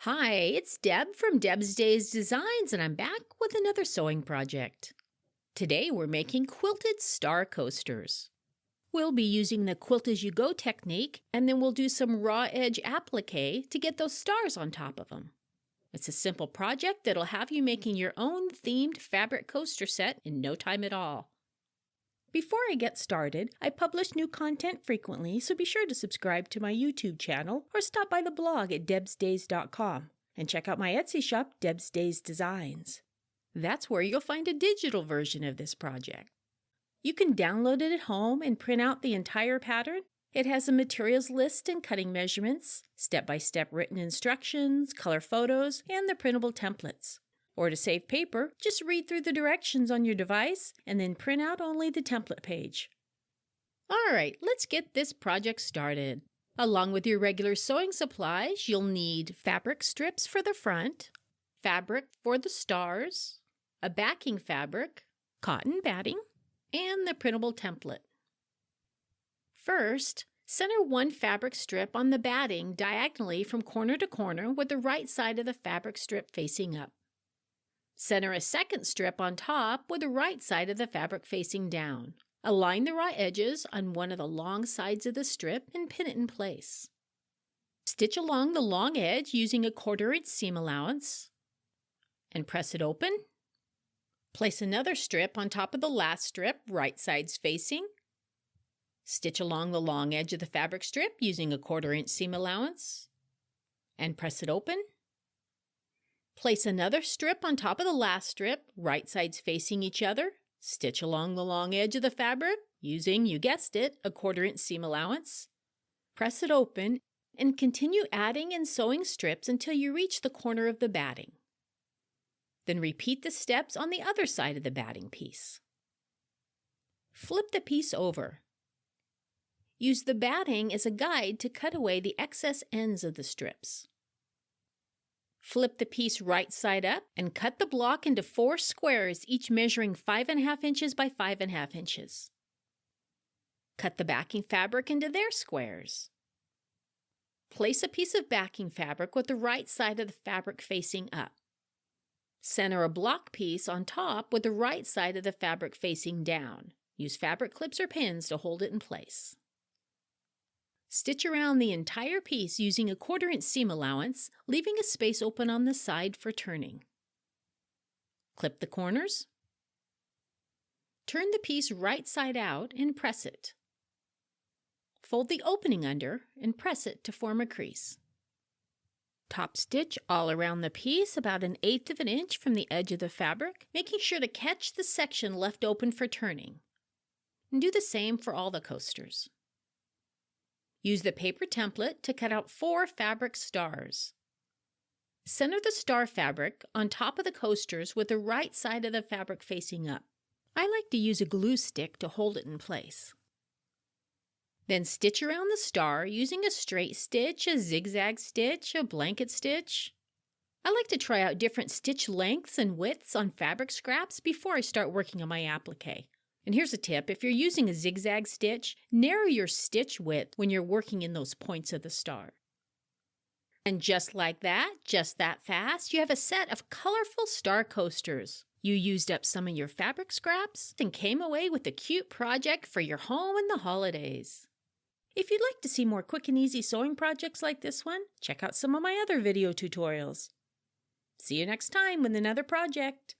Hi, it's Deb from Deb's Days Designs, and I'm back with another sewing project. Today we're making quilted star coasters. We'll be using the quilt as you go technique, and then we'll do some raw edge applique to get those stars on top of them. It's a simple project that'll have you making your own themed fabric coaster set in no time at all. Before I get started, I publish new content frequently, so be sure to subscribe to my YouTube channel or stop by the blog at debsdays.com and check out my Etsy shop, Deb's Days Designs. That's where you'll find a digital version of this project. You can download it at home and print out the entire pattern. It has a materials list and cutting measurements, step-by-step written instructions, color photos, and the printable templates. Or to save paper, just read through the directions on your device and then print out only the template page. Alright, let's get this project started. Along with your regular sewing supplies, you'll need fabric strips for the front, fabric for the stars, a backing fabric, cotton batting, and the printable template. First, center one fabric strip on the batting diagonally from corner to corner with the right side of the fabric strip facing up. Center a second strip on top with the right side of the fabric facing down. Align the raw edges on one of the long sides of the strip and pin it in place. Stitch along the long edge using a 1/4 inch seam allowance and press it open. Place another strip on top of the last strip, right sides facing. Stitch along the long edge of the fabric strip using a 1/4 inch seam allowance and press it open. Place another strip on top of the last strip, right sides facing each other. Stitch along the long edge of the fabric using, you guessed it, a 1/4 inch seam allowance. Press it open and continue adding and sewing strips until you reach the corner of the batting. Then repeat the steps on the other side of the batting piece. Flip the piece over. Use the batting as a guide to cut away the excess ends of the strips. Flip the piece right side up and cut the block into 4 squares, each measuring 5½ inches by 5½ inches. Cut the backing fabric into their squares. Place a piece of backing fabric with the right side of the fabric facing up. Center a block piece on top with the right side of the fabric facing down. Use fabric clips or pins to hold it in place. Stitch around the entire piece using a 1/4 inch seam allowance, leaving a space open on the side for turning. Clip the corners. Turn the piece right side out and press it. Fold the opening under and press it to form a crease. Top stitch all around the piece about 1/8 of an inch from the edge of the fabric, making sure to catch the section left open for turning. And do the same for all the coasters. Use the paper template to cut out 4 fabric stars. Center the star fabric on top of the coasters with the right side of the fabric facing up. I like to use a glue stick to hold it in place. Then stitch around the star using a straight stitch, a zigzag stitch, a blanket stitch. I like to try out different stitch lengths and widths on fabric scraps before I start working on my applique. And here's a tip, if you're using a zigzag stitch, narrow your stitch width when you're working in those points of the star. And just like that, just that fast, you have a set of colorful star coasters. You used up some of your fabric scraps and came away with a cute project for your home in the holidays. If you'd like to see more quick and easy sewing projects like this one, check out some of my other video tutorials. See you next time with another project.